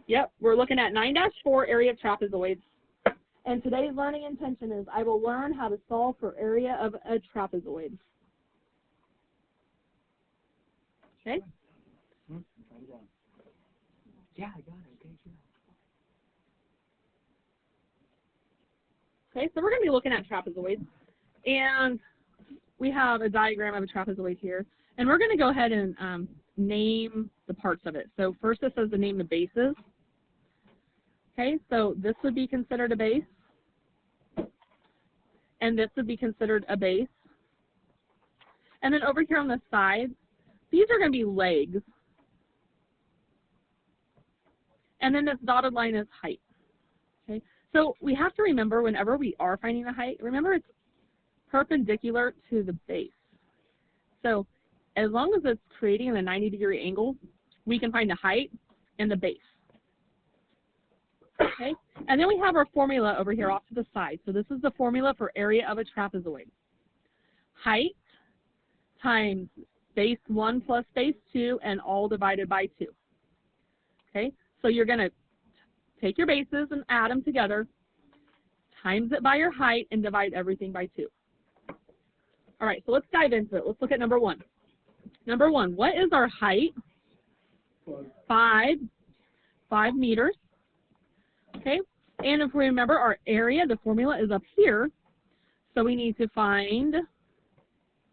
Yep, we're looking at 9-4 area of trapezoids. And today's learning intention is I will learn how to solve for area of a trapezoid. Okay? Yeah, I got it. Okay, sure. Okay, so we're going to be looking at trapezoids. And we have a diagram of a trapezoid here. And we're going to go ahead and name the parts of it. So first it says to name the bases. Okay, so this would be considered a base. And this would be considered a base. And then over here on the side, these are going to be legs. And then this dotted line is height. Okay, so we have to remember whenever we are finding the height, remember it's perpendicular to the base. So as long as it's creating a 90-degree angle, we can find the height and the base. Okay, and then we have our formula over here off to the side. So this is the formula for area of a trapezoid. Height times base 1 plus base 2 and all divided by 2. Okay, so you're going to take your bases and add them together, times it by your height, and divide everything by 2. All right, so let's dive into it. Let's look at number 1. Number 1, what is our height? 5 meters. Okay, and if we remember our area, the formula is up here. So we need to find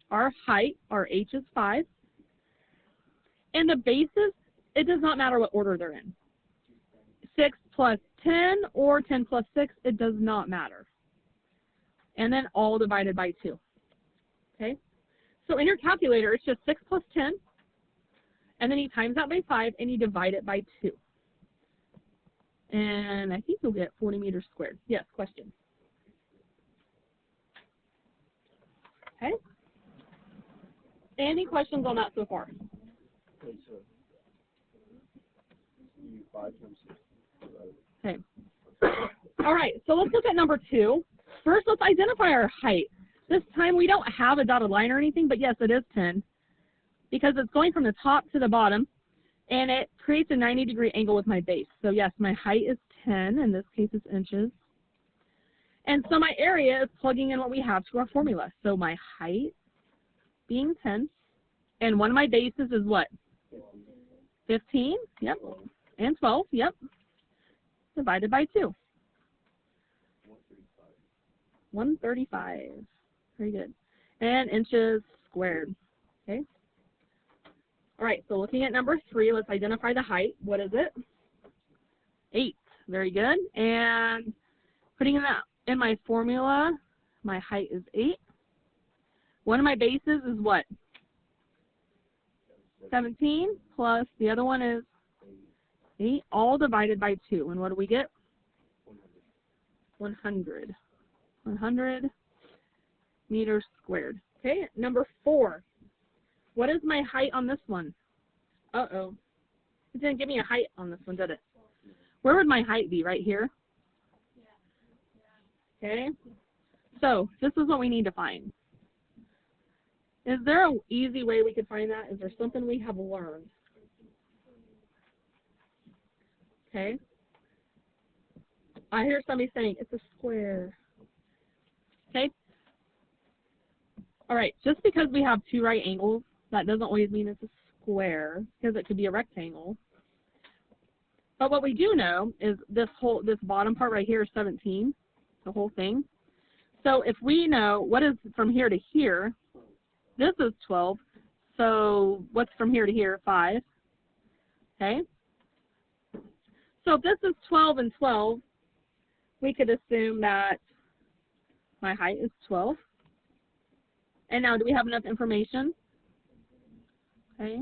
our height. Our h is 5. And the bases, it does not matter what order they're in. 6 plus 10 or 10 plus 6, it does not matter. And then all divided by 2. Okay, so in your calculator, it's just 6 plus 10, and then you times that by 5, and you divide it by 2. And I think you'll get 40 meters squared. Yes, question. Okay. Any questions on that so far? Okay, so 5 times 6. Okay. All right, so let's look at number 2. First, let's identify our height. This time we don't have a dotted line or anything, but yes, it is 10 because it's going from the top to the bottom, and it creates a 90-degree angle with my base. So yes, my height is 10. In this case, it's inches. And so my area is plugging in what we have to our formula. So my height being 10, and one of my bases is what? 15, yep, and 12, yep, divided by 2. 135. Very good. And inches squared. Okay. All right, so looking at number 3, let's identify the height. What is it? 8. Very good. And putting that in my formula, my height is 8. One of my bases is what? 17 plus the other one is 8, all divided by 2. And what do we get? 100. 100 meters squared. Okay, number 4. What is my height on this one? Uh-oh. It didn't give me a height on this one, did it? Where would my height be? Right here? Okay. So this is what we need to find. Is there an easy way we could find that? Is there something we have learned? Okay. I hear somebody saying it's a square. Okay. All right. Just because we have 2 right angles, that doesn't always mean it's a square, because it could be a rectangle. But what we do know is this bottom part right here is 17, the whole thing. So if we know what is from here to here, this is 12. So what's from here to here? 5. Okay. So if this is 12 and 12, we could assume that my height is 12. And now, do we have enough information? Okay.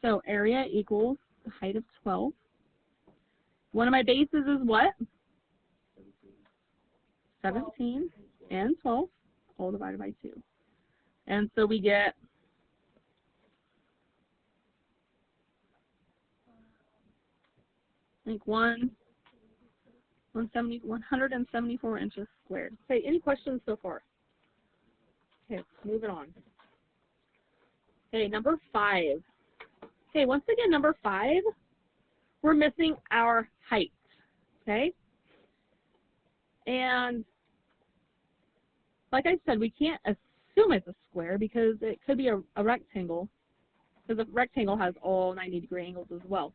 So area equals the height of 12. One of my bases is what? 17 and 12, all divided by 2. And so we get I think 174 inches squared. Okay, any questions so far? Okay, moving on. Okay, number 5. Okay, once again, number 5, we're missing our height, okay? And like I said, we can't assume it's a square because it could be a rectangle, because a rectangle has all 90-degree angles as well.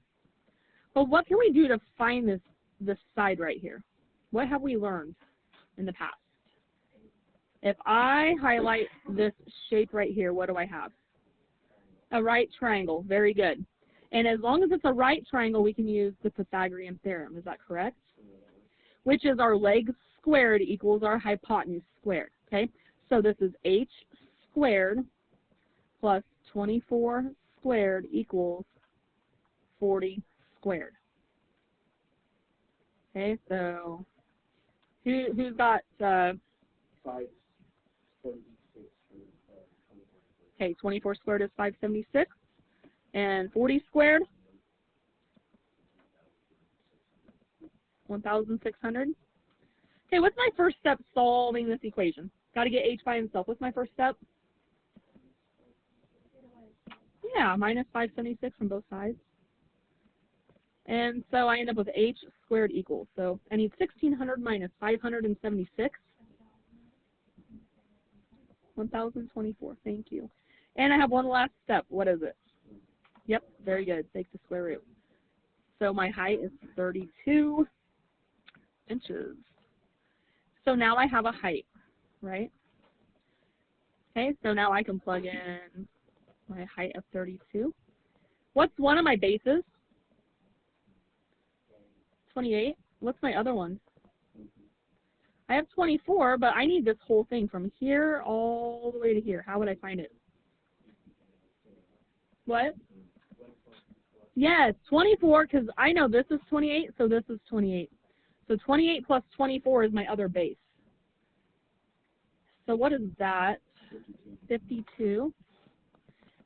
But what can we do to find this side right here? What have we learned in the past? If I highlight this shape right here, what do I have? A right triangle. Very good. And as long as it's a right triangle, we can use the Pythagorean theorem. Is that correct? Which is our legs squared equals our hypotenuse squared. Okay? So this is h squared plus 24 squared equals 40 squared. Okay, so who's got 576. Okay, 24 squared is 576, and 40 squared 1,600. Okay, what's my first step solving this equation? Got to get h by himself. What's my first step? Yeah, minus 576 from both sides. And so I end up with h squared equals. So I need 1,600 minus 576. 1,024. Thank you. And I have one last step. What is it? Yep, very good. Take the square root. So my height is 32 inches. So now I have a height, right? Okay, so now I can plug in my height of 32. What's one of my bases? 28. What's my other one? I have 24, but I need this whole thing from here all the way to here. How would I find it? What? Yes, 24, because I know this is 28, so this is 28. So 28 plus 24 is my other base. So what is that? 52.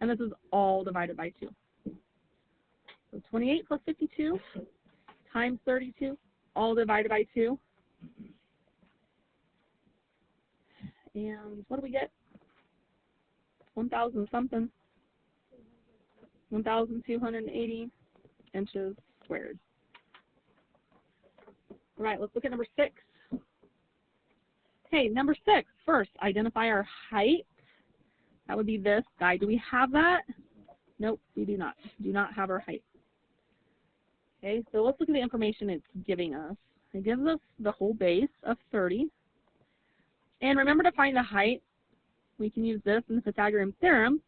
And this is all divided by 2. So 28 plus 52 times 32, all divided by 2. And what do we get? 1,000 something. 1,280 inches squared. All right, let's look at number 6. Okay, number 6. First, identify our height. That would be this guy. Do we have that? Nope, we do not. Do not have our height. Okay, so let's look at the information it's giving us. It gives us the whole base of 30. And remember, to find the height, we can use this in the Pythagorean theorem.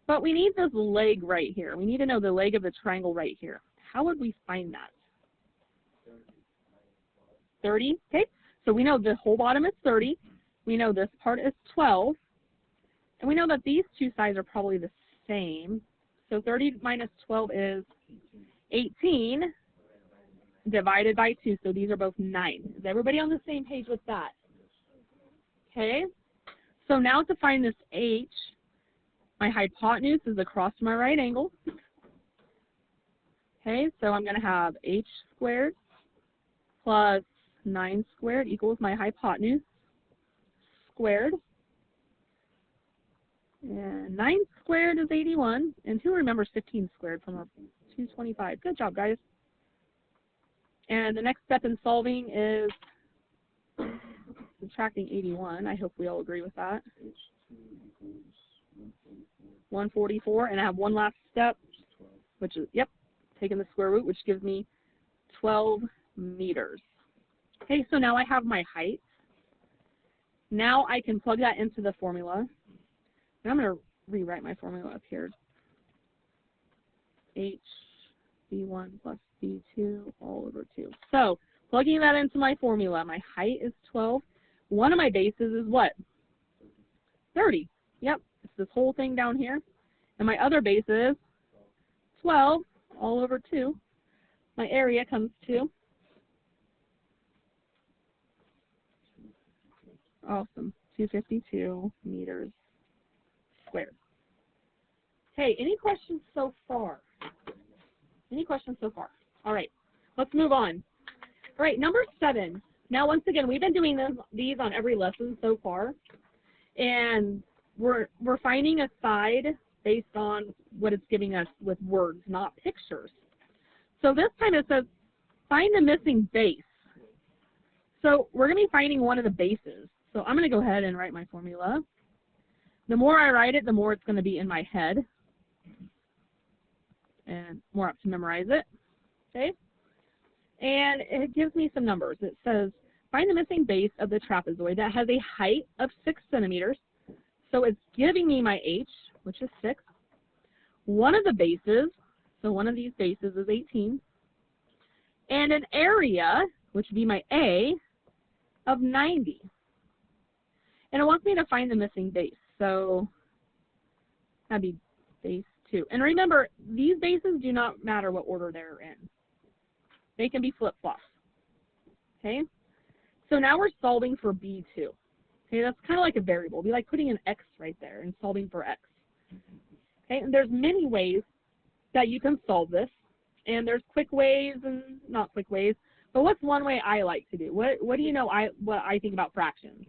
But we need this leg right here. We need to know the leg of the triangle right here. How would we find that? 30. Okay, so we know the whole bottom is 30. We know this part is 12. And we know that these two sides are probably the same. So 30 minus 12 is 18 divided by 2. So these are both 9. Is everybody on the same page with that? Okay, so now to find this h, my hypotenuse is across my right angle. Okay, so I'm going to have h squared plus 9 squared equals my hypotenuse squared. And 9 squared is 81. And who remembers 15 squared from our 225? Good job, guys. And the next step in solving is subtracting 81. I hope we all agree with that. 144. And I have one last step, which is, yep, taking the square root, which gives me 12 meters. Okay, so now I have my height. Now I can plug that into the formula. And I'm going to rewrite my formula up here. H B1 plus B2 all over 2. So plugging that into my formula, my height is 12. One of my bases is what? 30. Yep, it's this whole thing down here. And my other base is 12 all over 2. My area comes to, awesome, 252 meters squared. Hey, any questions so far? Any questions so far? All right, let's move on. All right, number 7. Now, once again, we've been doing these on every lesson so far, and we're finding a side based on what it's giving us with words, not pictures. So this time it says, find the missing base. So we're going to be finding one of the bases. So I'm going to go ahead and write my formula. The more I write it, the more it's going to be in my head. And more apt to memorize it. Okay? And it gives me some numbers. It says, find the missing base of the trapezoid that has a height of 6 centimeters. So it's giving me my h, which is 6. One of the bases, so one of these bases is 18. And an area, which would be my a, of 90. And it wants me to find the missing base. So that'd be base 2. And remember, these bases do not matter what order they're in. They can be flip-flops. Okay? So now we're solving for B2. Okay, that's kind of like a variable. It'd be like putting an x right there and solving for x. Okay, and there's many ways that you can solve this. And there's quick ways and not quick ways. But what's one way I like to do? What do you know what I think about fractions?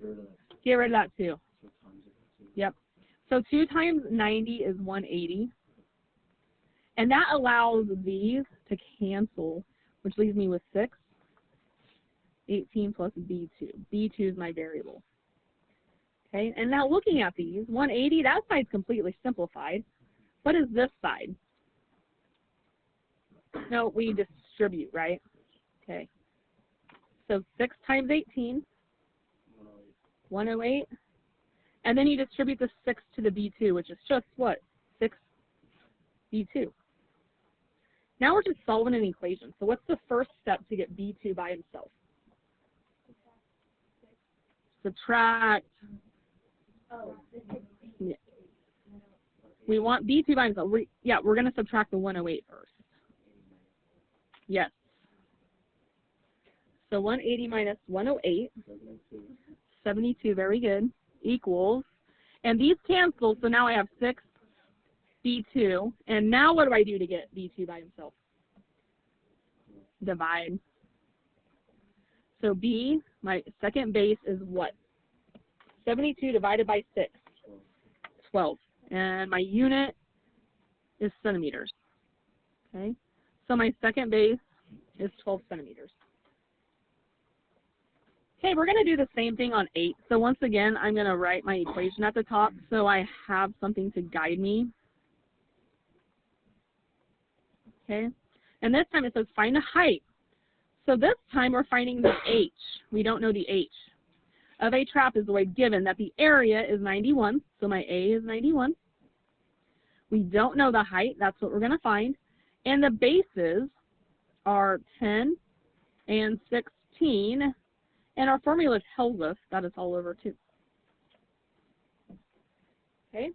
Get rid of that 2. Yep. So 2 times 90 is 180. And that allows these to cancel, which leaves me with 6. 18 plus B2. B2 is my variable. Okay, and now looking at these, 180, that side's completely simplified. What is this side? No, we distribute, right? Okay. So 6 times 18, 108. And then you distribute the 6 to the B2, which is just what? 6 B2. Now we're just solving an equation. So what's the first step to get B2 by himself? Subtract. Yeah. We want B2 by himself. We're going to subtract the 108 first. Yes. So 180 minus 108, 72, very good, equals, and these cancel, so now I have 6 B2, and now what do I do to get B2 by himself? Divide. So B, my second base is what? 72 divided by 6, 12, and my unit is centimeters, okay? So my second base is 12 centimeters. Okay, we're going to do the same thing on 8. So once again, I'm going to write my equation at the top so I have something to guide me. Okay, and this time it says find the height. So this time we're finding the h. We don't know the h of a trapezoid given that the area is 91. So my a is 91. We don't know the height. That's what we're going to find. And the bases are 10 and 16. And our formula tells us that it's all over 2. Okay?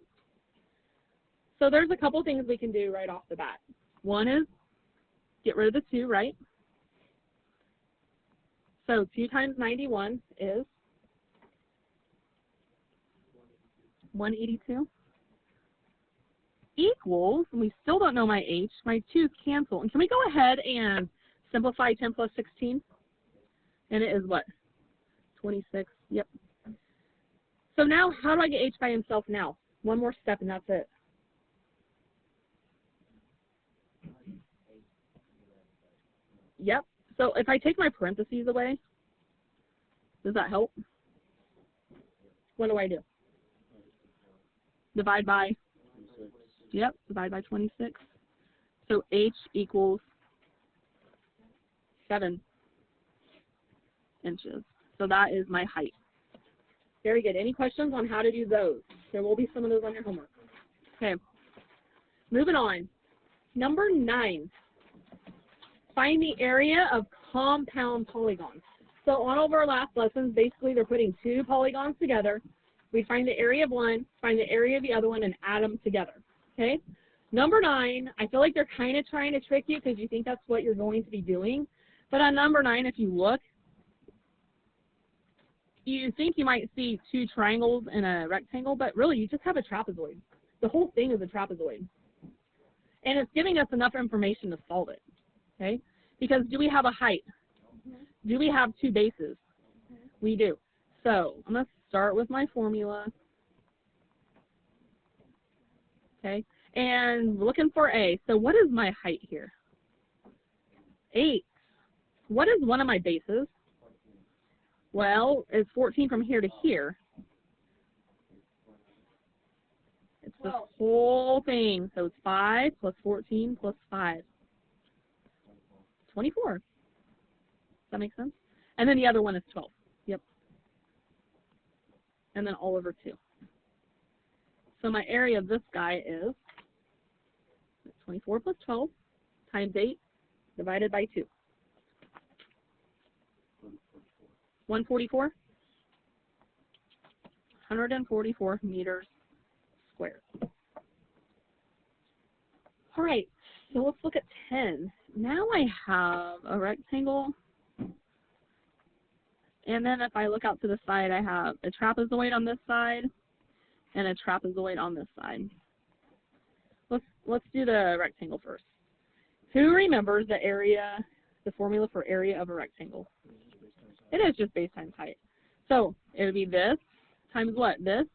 So there's a couple things we can do right off the bat. One is get rid of the 2, right? So 2 times 91 is 182. Equals, and we still don't know my h, my 2's cancel. And can we go ahead and simplify 10 plus 16? And it is what? 26, yep. So now, how do I get h by himself now? One more step and that's it. Yep. So if I take my parentheses away, does that help? What do I do? Divide by? Yep, divide by 26. So h equals 7 inches. So that is my height. Very good. Any questions on how to do those? There will be some of those on your homework. Okay. Moving on. Number 9. Find the area of compound polygons. So on all of our last lessons, basically they're putting 2 polygons together. We find the area of one, find the area of the other one, and add them together. Okay? Number 9, I feel like they're kind of trying to trick you because you think that's what you're going to be doing. But on number 9, if you look, you think you might see 2 triangles and a rectangle, but really you just have a trapezoid. The whole thing is a trapezoid. And it's giving us enough information to solve it. Okay? Because do we have a height? Do we have 2 bases? We do. So I'm going to start with my formula. Okay? And looking for A. So what is my height here? 8. What is one of my bases? Well, it's 14 from here to here. It's the whole thing. So it's 5 plus 14 plus 5. 24. Does that make sense? And then the other one is 12. Yep. And then all over 2. So my area of this guy is 24 plus 12 times 8 divided by 2. 144? 144 meters squared. All right, so let's look at 10. Now I have a rectangle, and then if I look out to the side, I have a trapezoid on this side and a trapezoid on this side. Let's do the rectangle first. Who remembers the area, the formula for area of a rectangle? It is just base times height. So it would be this times what? This,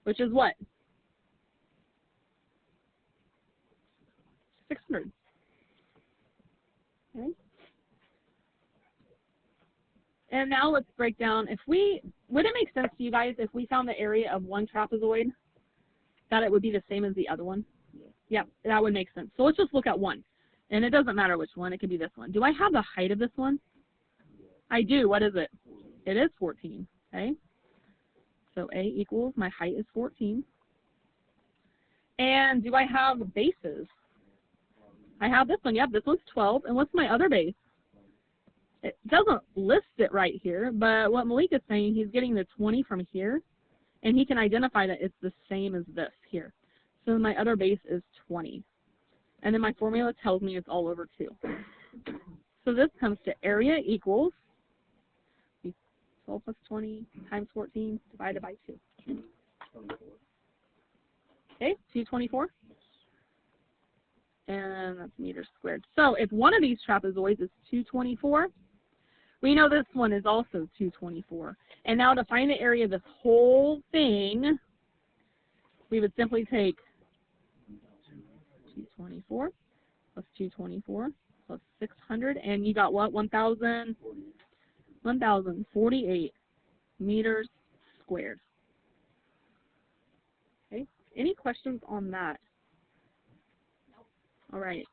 which is what? 600. Okay. And now let's break down. Would it make sense to you guys if we found the area of one trapezoid that it would be the same as the other one? Yeah, that would make sense. So let's just look at one. And it doesn't matter which one. It could be this one. Do I have the height of this one? I do. What is it? It is 14. Okay. So A equals my height is 14. And do I have bases? I have this one. Yep, this one's 12. And what's my other base? It doesn't list it right here, but what Malik is saying, he's getting the 20 from here, and he can identify that it's the same as this here. So my other base is 20. And then my formula tells me it's all over 2. So this comes to area equals 12 plus 20 times 14 divided by 2. 24. Okay, 224. And that's meters squared. So if one of these trapezoids is 224, we know this one is also 224. And now to find the area of this whole thing, we would simply take 224 plus 224 plus 600, and you got what? 1,048 meters squared. Okay. Any questions on that? All right.